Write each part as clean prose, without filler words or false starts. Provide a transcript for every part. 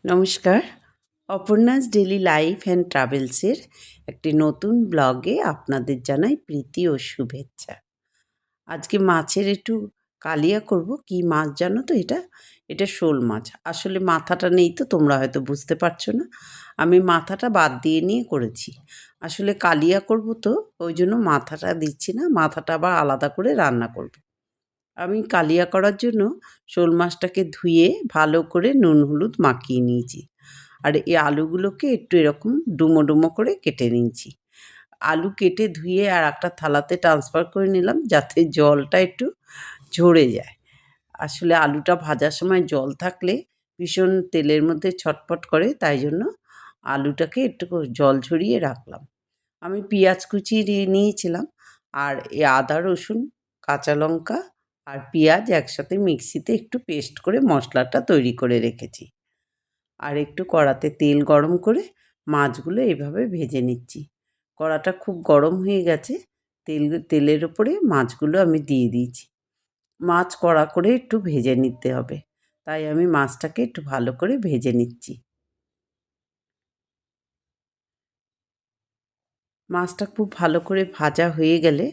নমস্কার। Aparna's daily life and ট্রাভেলসের একটি নতুন ব্লগে আপনাদের জানাই প্রীতি ও শুভেচ্ছা। আজকে মাছের একটু কালিয়া করব। কী মাছ জানো তো এটা? এটা শোল মাছ। আসলে মাথাটা নেই তো তোমরা হয়তো বুঝতে পারছো না। আমি মাথাটা বাদ দিয়ে নিয়ে করেছি। আসলে কালিয়া করব তো ওই জন্য মাথাটা দিচ্ছি না। মাথাটা আবার আলাদা করে রান্না করব। আমি কালিয়া করার জন্য শোল মাছটাকে ধুয়ে ভালো করে নুন হলুদ মাখিয়ে নিয়েছি। আর এই আলুগুলোকে একটু এরকম ডুমো ডুমো করে কেটে নিয়েছি। আলু কেটে ধুয়ে আর একটা থালাতে ট্রান্সফার করে নিলাম যাতে জলটা একটু ঝরে যায়। আসলে আলুটা ভাজার সময় জল থাকলে ভীষণ তেলের মধ্যে ছটফট করে, তাই জন্য আলুটাকে একটু জল ঝরিয়ে রাখলাম। আমি পেঁয়াজ কুচি নিয়েছিলাম আর এই আদা রসুন কাঁচা লঙ্কা আর পেঁয়াজ একসাথে মিক্সিতে একটু পেস্ট করে মশলাটা তৈরি করে রেখেছি। আর একটু কড়াতে তেল গরম করে মাছগুলো এভাবে ভেজে নিচ্ছি। কড়াটা খুব গরম হয়ে গেছে। তেলের ওপরে মাছগুলো আমি দিয়ে দিয়েছি। মাছ কড়া করে একটু ভেজে নিতে হবে, তাই আমি মাছটাকে একটু ভালো করে ভেজে নিচ্ছি। মাছটা খুব ভালো করে ভাজা হয়ে গেলে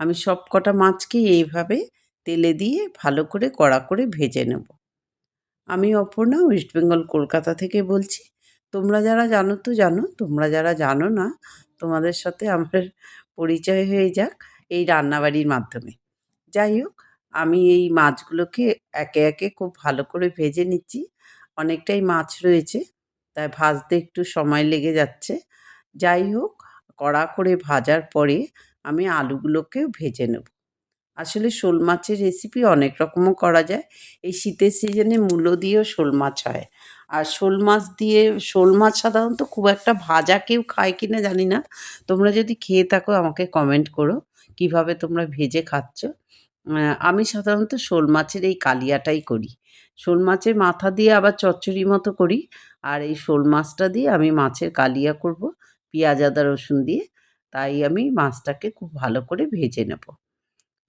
আমি সব কটা মাছকেই এইভাবে তেলে দিয়ে ভালো করে কড়া করে ভেজে নেব। আমি অপর্ণা, ওয়েস্ট বেঙ্গল কলকাতা থেকে বলছি। তোমরা যারা জানো তো জানো, তোমরা যারা জানো না তোমাদের সাথে আমার পরিচয় হয়ে যাক এই রান্নাবাড়ির মাধ্যমে। যাই হোক, আমি এই মাছগুলোকে একে একে খুব ভালো করে ভেজে নিচ্ছি। অনেকটাই মাছ রয়েছে, তাই ভাজতে একটু সময় লেগে যাচ্ছে। যাই হোক, কড়া করে ভাজার পরে আমি আলুগুলোকেও ভেজে নেব। আসলে শোল মাছের রেসিপি অনেক রকমও করা যায়। এই শীতের সিজনে মূলো দিয়েও শোল মাছ হয়। আর শোল মাছ সাধারণত খুব একটা ভাজা কেউ খায় কিনা জানি না। তোমরা যদি খেয়ে থাকো আমাকে কমেন্ট করো, কিভাবে তোমরা ভেজে খাচ্ছ। আমি সাধারণত শোল মাছের এই কালিয়াটাই করি। শোল মাছের মাথা দিয়ে আবার চচ্চড়ি মতো করি। আর এই শোল মাছটা দিয়ে আমি মাছের কালিয়া করব, পেঁয়াজ আদা রসুন দিয়ে। তাই আমি মাছটাকে খুব ভালো করে ভেজে নেব।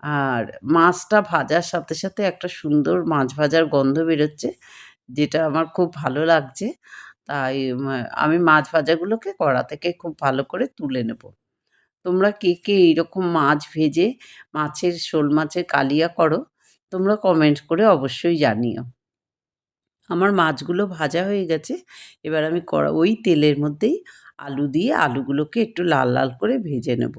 আর মাছটা ভাজার সাথে সাথে একটা সুন্দর মাছ ভাজার গন্ধ বেরোচ্ছে, যেটা আমার খুব ভালো লাগছে। তাই আমি মাছ ভাজাগুলোকে কড়া থেকে খুব ভালো করে তুলে নেব। তোমরা কে কে এইরকম মাছ ভেজে শোল মাছের কালিয়া করো? তোমরা কমেন্ট করে অবশ্যই জানিও। আমার মাছগুলো ভাজা হয়ে গেছে। এবার আমি ওই তেলের মধ্যেই আলু দিয়ে আলুগুলোকে একটু লাল লাল করে ভেজে নেব।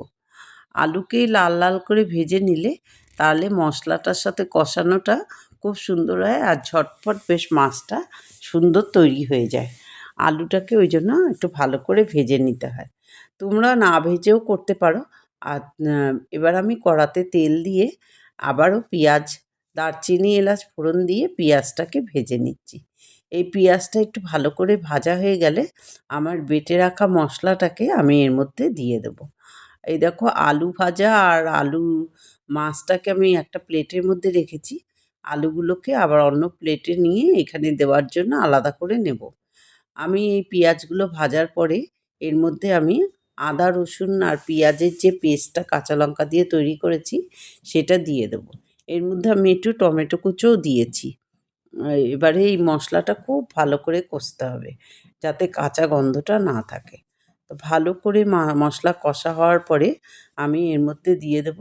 আলুকে লাল লাল করে ভেজে নিলে তাহলে মশলাটার সাথে কষানোটা খুব সুন্দর হয় আর ঝটপট বেশ মাছটা সুন্দর তৈরি হয়ে যায়। আলুটাকে ওই জন্য একটু ভালো করে ভেজে নিতে হয়। তোমরা না ভেজেও করতে পারো। আর এবার আমি কড়াতে তেল দিয়ে আবারও পেঁয়াজ, দারচিনি, এলাচ ফোড়ন দিয়ে পেঁয়াজটাকে ভেজে নিচ্ছি। এই পেঁয়াজটা একটু ভালো করে ভাজা হয়ে গেলে আমার বেটে রাখা মশলাটাকে আমি এর মধ্যে দিয়ে দেবো। এই দেখো, আলু ভাজা আর মাছটাকে আমি একটা প্লেটের মধ্যে রেখেছি। আলুগুলোকে আবার অন্য প্লেটে নিয়ে এখানে দেওয়ার জন্য আলাদা করে নেব। আমি এই পেঁয়াজগুলো ভাজার পরে এর মধ্যে আমি আদা রসুন আর পেঁয়াজের যে পেস্টটা কাঁচা লঙ্কা দিয়ে তৈরি করেছি সেটা দিয়ে দেবো। এর মধ্যে আমি একটু টমেটো কুচোও দিয়েছি। এবারে এই মশলাটা খুব ভালো করে কষতে হবে যাতে কাঁচা গন্ধটা না থাকে। তো ভালো করে মশলা কষা হওয়ার পরে আমি এর মধ্যে দিয়ে দেব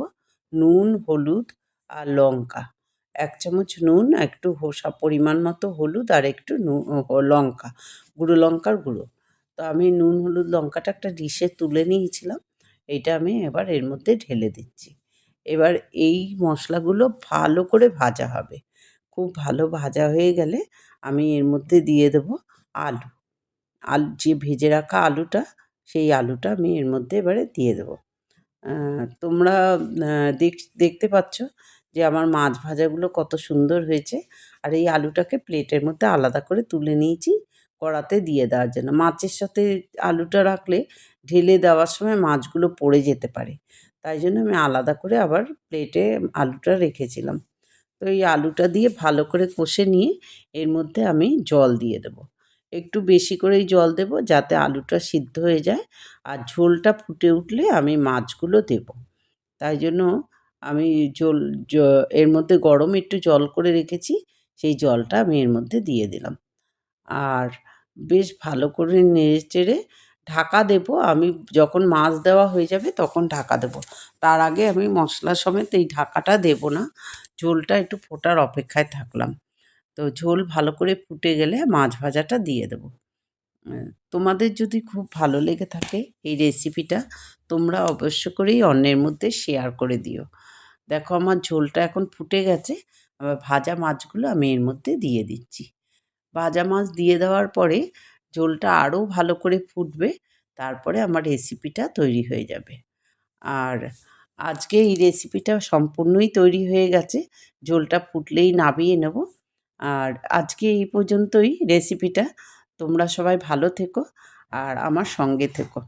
নুন, হলুদ আর লঙ্কা। ১ চামচ নুন, একটু পরিমাণ মতো হলুদ আর একটু লঙ্কা, গুঁড়ো লঙ্কার গুঁড়ো। তো আমি নুন, হলুদ, লঙ্কাটা একটা ডিশে তুলে নিয়েছিলাম। এইটা আমি এবার এর মধ্যে ঢেলে দিচ্ছি। এবার এই মশলাগুলো ভালো করে ভাজা হবে। খুব ভালো ভাজা হয়ে গেলে আমি এর মধ্যে দিয়ে দেব আলু। যে ভেজে রাখা আলুটা, সেই আলুটা আমি এর মধ্যে এবারে দিয়ে দেবো। তোমরা আ দেখতে পাচ্ছ যে আমার মাছ ভাজাগুলো কত সুন্দর হয়েছে। আর এই আলুটাকে প্লেটের মধ্যে আলাদা করে তুলে নিয়েছি কড়াতে দিয়ে দেওয়ার জন্য। মাছের সাথে আলুটা রাখলে ঢেলে দেওয়ার সময় মাছগুলো পড়ে যেতে পারে। তাই জন্য আমি আলাদা করে আবার প্লেটে আলুটা রেখেছিলাম। তো এই আলুটা দিয়ে ভালো করে কষে নিয়ে এর মধ্যে আমি জল দিয়ে দেবো। একটু বেশি করেই জল দেবো যাতে আলুটা সিদ্ধ হয়ে যায়। আর ঝোলটা ফুটে উঠলে আমি মাছগুলো দেবো। তাই জন্য আমি জল জ এর মধ্যে গরম একটু জল করে রেখেছি, সেই জলটা আমি এর মধ্যে দিয়ে দিলাম। আর বেশ ভালো করে নেড়েচেড়ে ঢাকা দেবো। আমি যখন মাছ দেওয়া হয়ে যাবে তখন ঢাকা দেবো। তার আগে আমি মশলা সমেত এই ঢাকাটা দেবো না। ঝোলটা একটু ফোটার অপেক্ষায় থাকলাম। তো ঝোল ভালো করে ফুটে গেলে মাছ ভাজাটা দিয়ে দেবো। তোমাদের যদি খুব ভালো লেগে থাকে এই রেসিপিটা, তোমরা অবশ্য করেই অন্যের মধ্যে শেয়ার করে দিও। দেখো আমার ঝোলটা এখন ফুটে গেছে। আবার ভাজা মাছগুলো আমি এর মধ্যে দিয়ে দিচ্ছি। ভাজা মাছ দিয়ে দেওয়ার পরে ঝোলটা আরও ভালো করে ফুটবে। তারপরে আমার রেসিপিটা তৈরি হয়ে যাবে। আর আজকে এই রেসিপিটা সম্পূর্ণই তৈরি হয়ে গেছে। ঝোলটা ফুটলেই নামিয়ে নেব। আর আজকে এই পর্যন্তই রেসিপিটা। তোমরা সবাই ভালো থেকো আর আমার সঙ্গে থেকো।